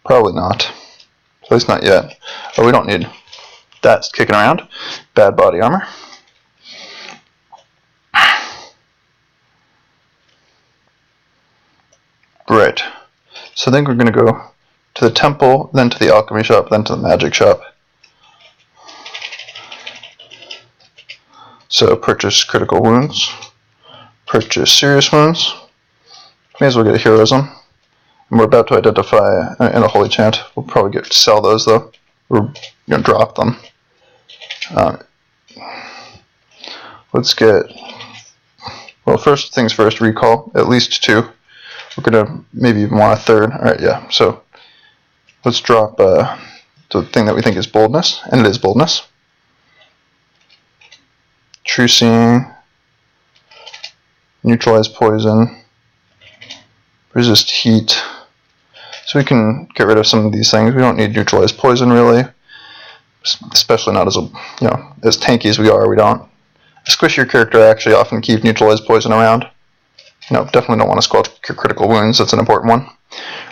Probably not. At least not yet. Oh, we don't need that kicking around. Bad body armor. Right. So I think we're going to go to the temple, then to the alchemy shop, then to the magic shop. So purchase critical wounds. Purchase serious wounds. May as well get a heroism. And we're about to identify in a holy chant. We'll probably sell those though. We're going to drop them. Let's get, well, first things first, recall, at least 2. We're going to maybe even want a 3rd. Alright, yeah, so let's drop the thing that we think is boldness, and it is boldness. True seeing, neutralize poison, resist heat. So we can get rid of some of these things. We don't need neutralize poison really, especially not as as tanky as we are. We don't. A squishier character actually often keep neutralize poison around. Definitely don't want to squelch your critical wounds. That's an important one.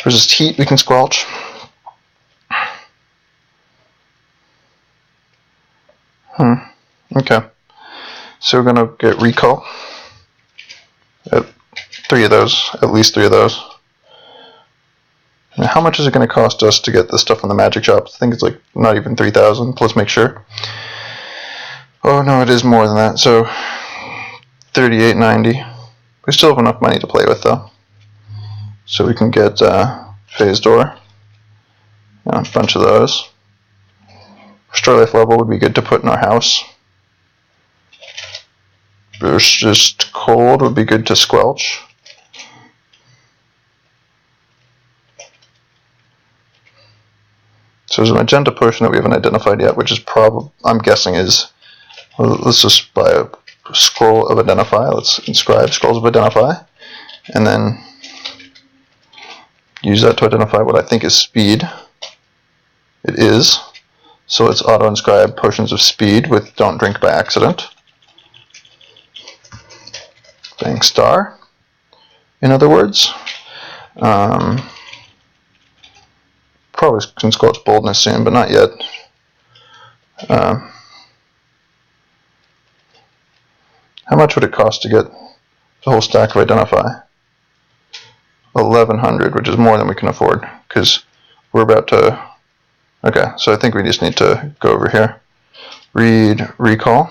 Resist heat we can squelch. Okay. So we're going to get recall. 3 of those, at least 3 of those. And how much is it going to cost us to get this stuff from the magic shop? I think it's like not even 3,000. Let's make sure. Oh no, it is more than that. So 38.90. We still have enough money to play with though. So we can get phase door. A bunch of those. Restore life level would be good to put in our house. Just cold would be good to squelch. So there's a magenta potion that we haven't identified yet, which is probably, I'm guessing is, well, let's just buy a scroll of identify. Let's inscribe scrolls of identify, and then use that to identify what I think is speed. It is. So let's auto inscribe potions of speed with don't drink by accident. Bang star, in other words. Probably can squelch boldness soon, but not yet. How much would it cost to get the whole stack of identify? 1,100, which is more than we can afford, because we're about to... Okay, so I think we just need to go over here. Read recall,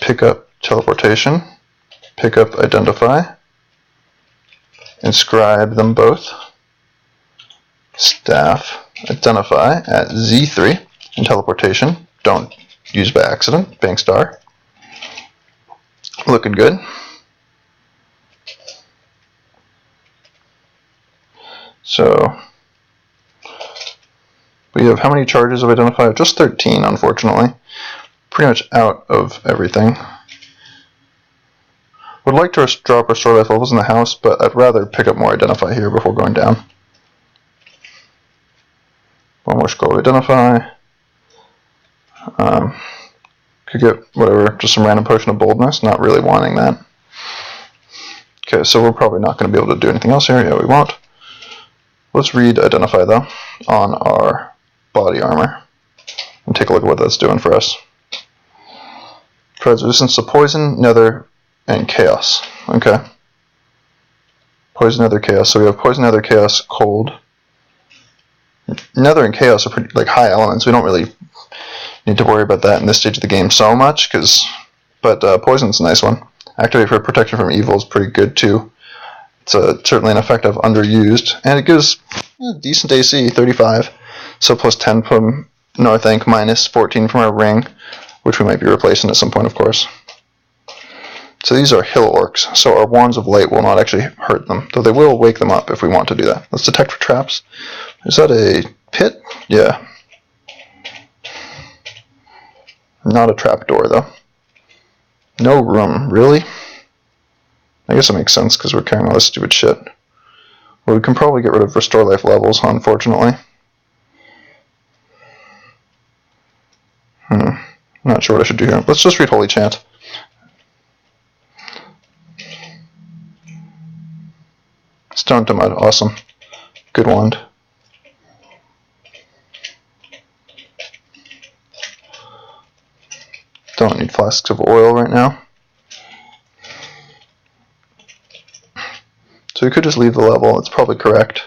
pick up teleportation, pick up identify, inscribe them both, staff, identify at Z3, and teleportation, don't use by accident, bang star. Looking good. So we have how many charges of identify? Just 13, unfortunately. Pretty much out of everything. Would like to drop restore life levels in the house, but I'd rather pick up more identify here before going down. One more scroll of identify. Could get whatever, just some random potion of boldness, not really wanting that. Okay, so we're probably not going to be able to do anything else here. Yeah, we won't. Let's read identify though on our body armor and take a look at what that's doing for us. Provides resistance to poison, nether, and chaos. Okay. Poison, nether, chaos. So we have poison, nether, chaos, cold. Nether and chaos are pretty high elements. We don't really need to worry about that in this stage of the game so much, but poison's a nice one. Activate for protection from evil is pretty good too. It's certainly an effect I've underused, and it gives decent AC, 35. So plus 10 from Northank, minus 14 from our ring, which we might be replacing at some point, of course. So these are hill orcs, so our wands of light will not actually hurt them, though they will wake them up if we want to do that. Let's detect for traps. Is that a pit? Yeah. Not a trapdoor, though. No room, really? I guess it makes sense because we're carrying all this stupid shit. Well, we can probably get rid of restore life levels, unfortunately. Not sure what I should do here. Let's just read Holy Chant. Stone to Mud, awesome. Good wand. Don't need flasks of oil right now. So we could just leave the level, it's probably correct.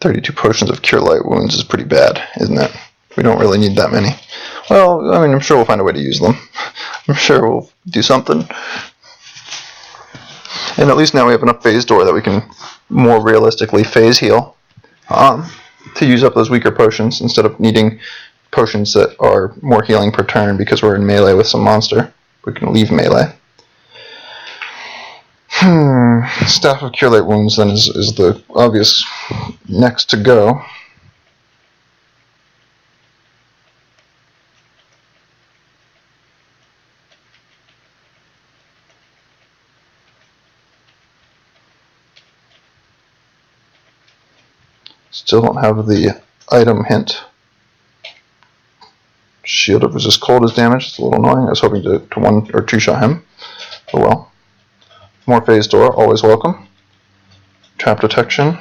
32 potions of Cure Light Wounds is pretty bad, isn't it? We don't really need that many. Well, I mean, I'm sure we'll find a way to use them. I'm sure we'll do something. And at least now we have enough phase door that we can more realistically phase heal to use up those weaker potions instead of needing potions that are more healing per turn because we're in melee with some monster. We can leave melee. Staff of Cure Light Wounds then is the obvious next to go. Still don't have the item hint. Shield of Resist Cold is damaged. It's a little annoying. I was hoping to one or two shot him. Oh well. More phase door, always welcome. Trap detection.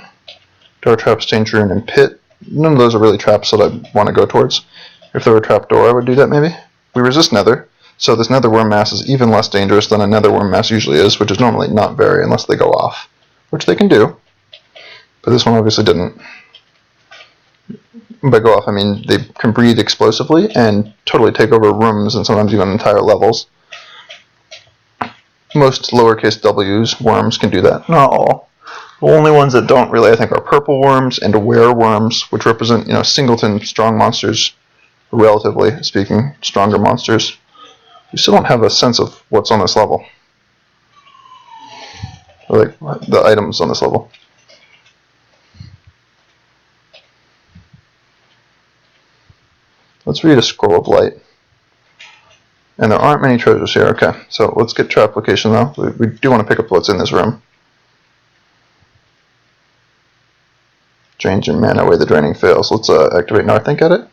Door traps, danger rune, and pit. None of those are really traps that I want to go towards. If there were a trap door, I would do that maybe. We resist nether, so this nether worm mass is even less dangerous than a nether worm mass usually is, which is normally not very unless they go off, which they can do. But this one obviously didn't. By go off, I mean they can breathe explosively and totally take over rooms and sometimes even entire levels. Most lowercase w's worms can do that. Not all. The only ones that don't really, I think, are purple worms and wereworms, which represent, singleton strong monsters, relatively speaking, stronger monsters. We still don't have a sense of what's on this level. Or like the items on this level. Let's read a Scroll of Light. And there aren't many treasures here. Okay, so let's get trap location though. We do want to pick up what's in this room. Drains your mana away, the draining fails. Let's activate Narthink at it.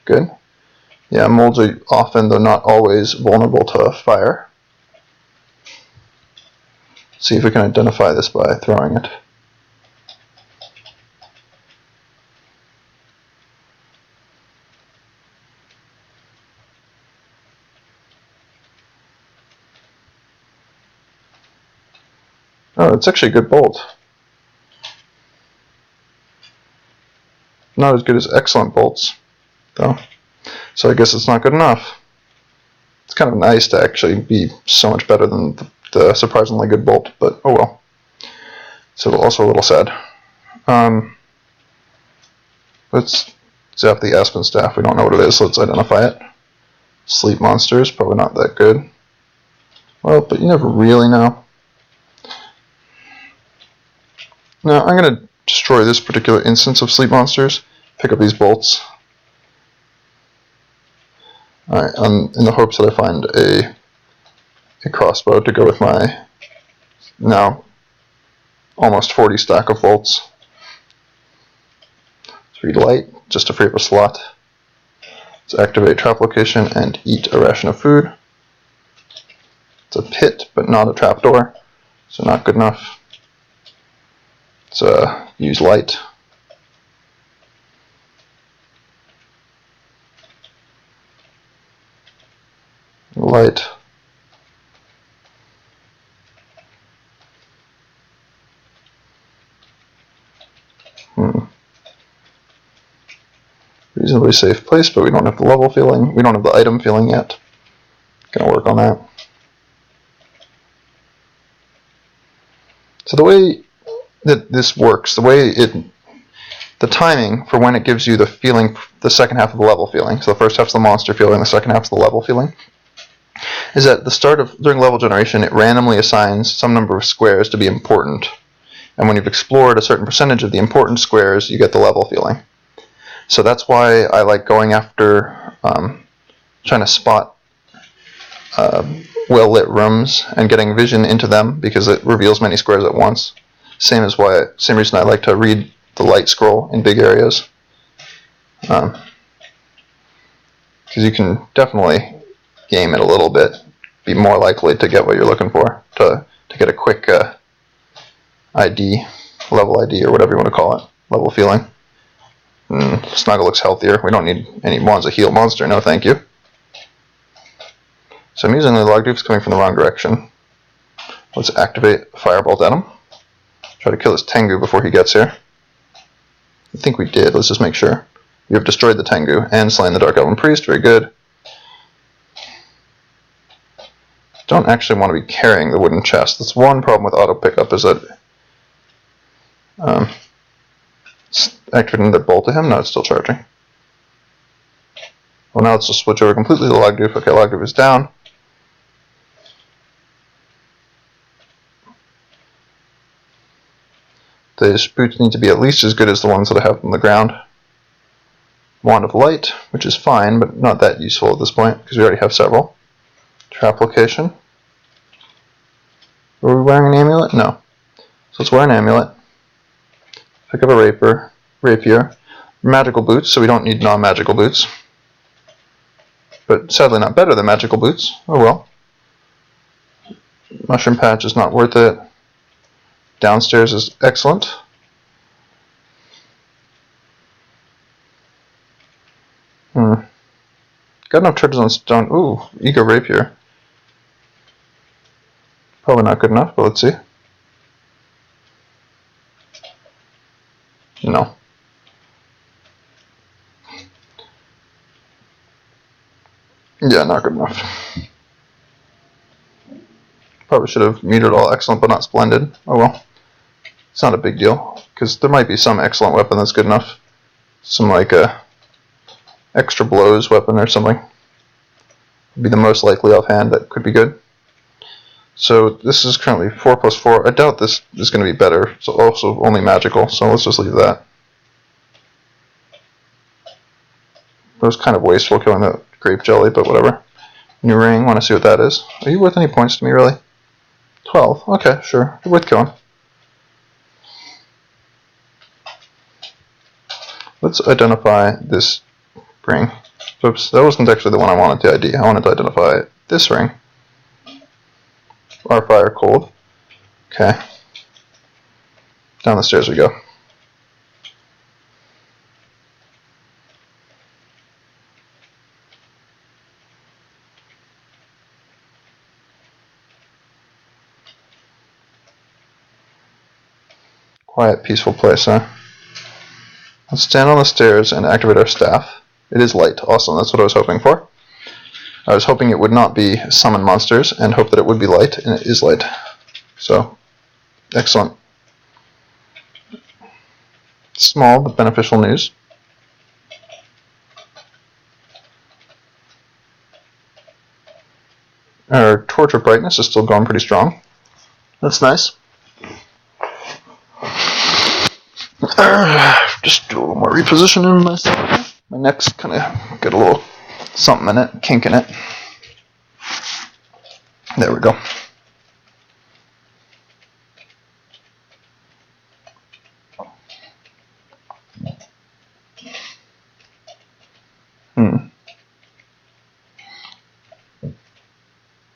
Good. Yeah, molds are often, though not always, vulnerable to fire. See if we can identify this by throwing it. Oh, it's actually a good bolt. Not as good as excellent bolts, though. So I guess it's not good enough. It's kind of nice to actually be so much better than the surprisingly good bolt, but oh well. So also a little sad. Let's zap the Aspen Staff. We don't know what it is, so let's identify it. Sleep monsters, probably not that good. Well, but you never really know. Now, I'm going to destroy this particular instance of sleep monsters, pick up these bolts. Alright, in the hopes that I find a crossbow to go with my now almost 40 stack of bolts. Let's read light, just to free up a slot. Let's activate trap location and eat a ration of food. It's a pit, but not a trapdoor, so not good enough. Let's use light. Light. Reasonably safe place, but we don't have the level feeling. We don't have the item feeling yet. Gonna work on that. So the way that this works, the timing for when it gives you the feeling, the second half of the level feeling, so the first half's the monster feeling, the second half's the level feeling, is at the start of, during level generation, it randomly assigns some number of squares to be important. And when you've explored a certain percentage of the important squares, you get the level feeling. So that's why I like going after, trying to spot well-lit rooms and getting vision into them, because it reveals many squares at once. Same reason I like to read the light scroll in big areas. because you can definitely game it a little bit, be more likely to get what you're looking for, to get a quick ID, level ID, or whatever you want to call it, level feeling. Snuggle looks healthier. We don't need any ones a heal monster, no thank you. So I'm using the Logdoof's coming from the wrong direction. Let's activate Firebolt at him. Try to kill this Tengu before he gets here. I think we did. Let's just make sure. You have destroyed the Tengu and slain the Dark Elven Priest. Very good. Don't actually want to be carrying the wooden chest. That's one problem with auto pickup, is that activating the bolt to him. No, it's still charging. Well, now let's just switch over completely to Logdoof. Okay, Logdoof is down. These boots need to be at least as good as the ones that I have on the ground. Wand of Light, which is fine, but not that useful at this point, because we already have several. Trap location. Are we wearing an amulet? No. So let's wear an amulet. Pick up a rapier. Magical boots, so we don't need non-magical boots. But sadly not better than magical boots. Oh well. Mushroom patch is not worth it. Downstairs is excellent. Got enough charges on stone. Ooh, Ego Rapier. Probably not good enough, but let's see. No. Yeah, not good enough. Probably should have metered all excellent, but not splendid. Oh well. It's not a big deal, because there might be some excellent weapon that's good enough. Some like a extra blows weapon or something. Would be the most likely offhand that could be good. So this is currently 4 plus 4. I doubt this is going to be better. It's also only magical, so let's just leave that. It was kind of wasteful killing the grape jelly, but whatever. New ring, want to see what that is. Are you worth any points to me, really? 12. Okay, sure. You're worth killing. Let's identify this ring. Oops, that wasn't actually the one I wanted to ID. I wanted to identify this ring. Our fire cold. Okay. Down the stairs we go. Quiet, peaceful place, huh? Let's stand on the stairs and activate our staff. It is light. Awesome, that's what I was hoping for. I was hoping it would not be summon monsters, and hope that it would be light, and it is light. So, excellent. Small but beneficial news. Our torch of brightness is still going pretty strong. That's nice. Just do a little more repositioning myself. My neck's kind of got a little something in it, kink in it. There we go.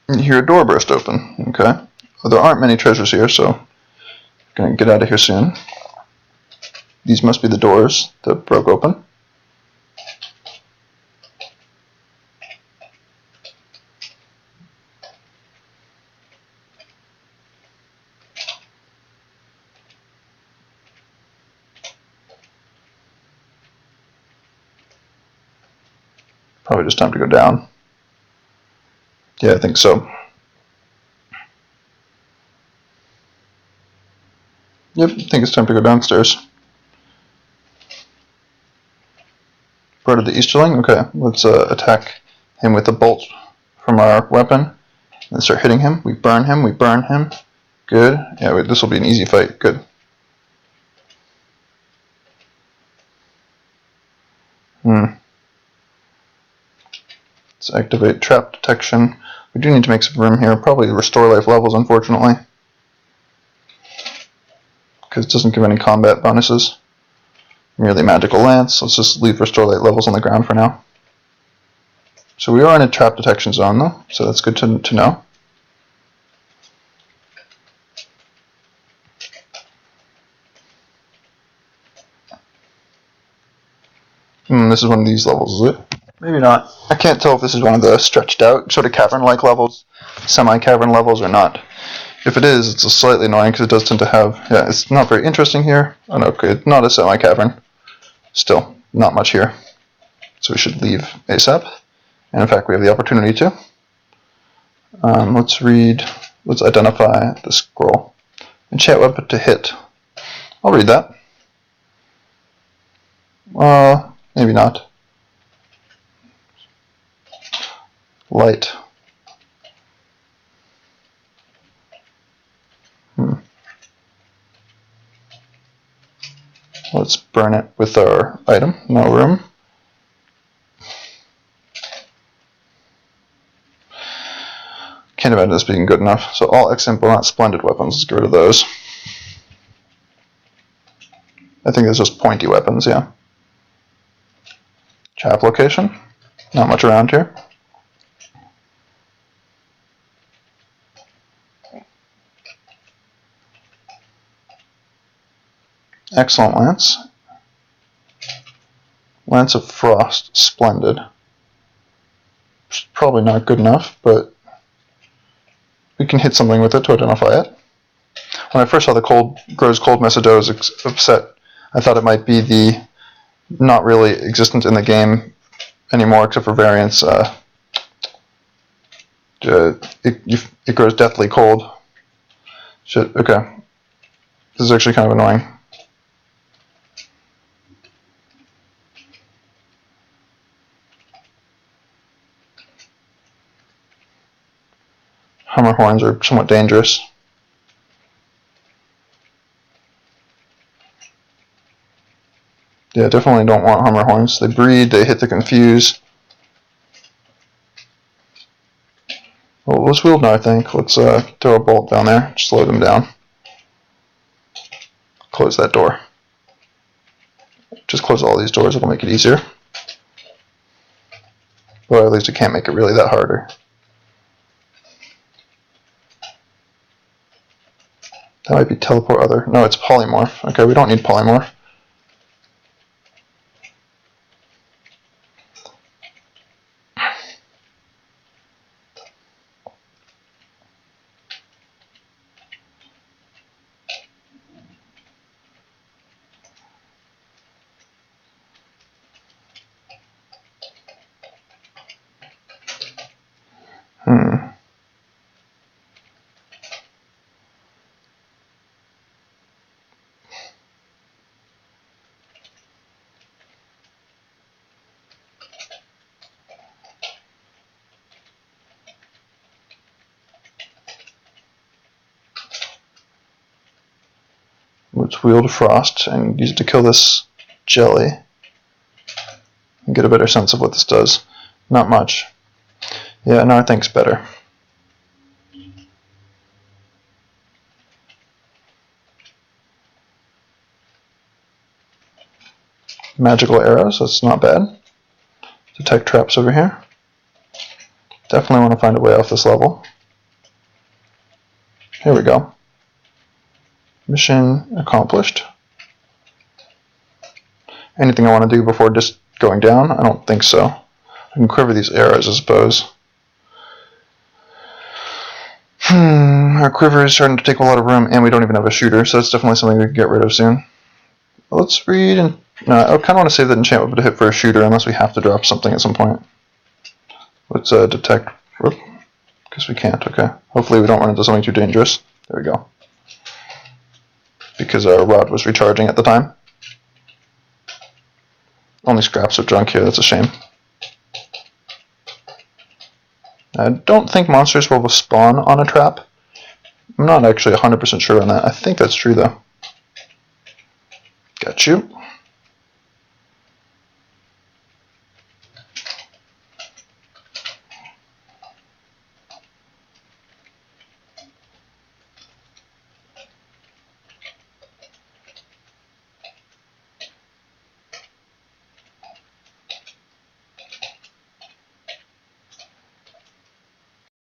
You hear a door burst open. Okay. Well, there aren't many treasures here, so I'm gonna get out of here soon. These must be the doors that broke open. Probably just time to go down. Yeah, I think so. Yep, I think it's time to go downstairs. Part of the Easterling? Okay, let's attack him with a bolt from our weapon. And start hitting him. We burn him, we burn him. Good. Yeah, this will be an easy fight. Good. Let's activate trap detection. We do need to make some room here. Probably restore life levels, unfortunately. Because it doesn't give any combat bonuses. Merely magical lance. Let's just leave restore light levels on the ground for now. So we are in a trap detection zone though, so that's good to know. This is one of these levels, is it? Maybe not. I can't tell if this is one of the stretched out sort of cavern-like levels, semi-cavern levels or not. If it is, it's slightly annoying because it does tend to have, yeah, it's not very interesting here. Oh no, okay, not a semi-cavern. Still, not much here. So we should leave ASAP. And in fact, we have the opportunity to. Let's identify the scroll. Enchant weapon to hit. I'll read that. Maybe not. Light. Let's burn it with our item. No room. Can't imagine this being good enough. So all excellent but not splendid weapons. Let's get rid of those. I think there's just pointy weapons, yeah. Trap location. Not much around here. Excellent lance. Lance of Frost. Splendid. Probably not good enough, but we can hit something with it to identify it. When I first saw the grows cold message, I was upset. I thought it might be the not really existent in the game anymore, except for variants. It grows deathly cold. Shit. Okay. This is actually kind of annoying. Hammer horns are somewhat dangerous. Yeah, definitely don't want hammer horns. They breed, they hit to confuse. Well, let's wield now, I think. Let's throw a bolt down there, slow them down. Close that door. Just close all these doors, it'll make it easier. But at least it can't make it really that harder. That might be teleport other. No, it's polymorph. Okay, we don't need polymorph. Let's wield Frost and use it to kill this jelly. And get a better sense of what this does. Not much. Yeah, no, I think it's better. Magical arrows, that's not bad. Detect traps over here. Definitely want to find a way off this level. Here we go. Mission accomplished. Anything I want to do before just going down? I don't think so. I can quiver these arrows, I suppose. Our quiver is starting to take a lot of room, and we don't even have a shooter, so that's definitely something we can get rid of soon. Let's read, and I kind of want to save that enchant weapon to hit for a shooter, unless we have to drop something at some point. Let's detect, because we can't, okay. Hopefully we don't run into something too dangerous. There we go. Because our rod was recharging at the time. Only scraps of junk here, that's a shame. I don't think monsters will spawn on a trap. I'm not actually 100% sure on that. I think that's true though. Got you.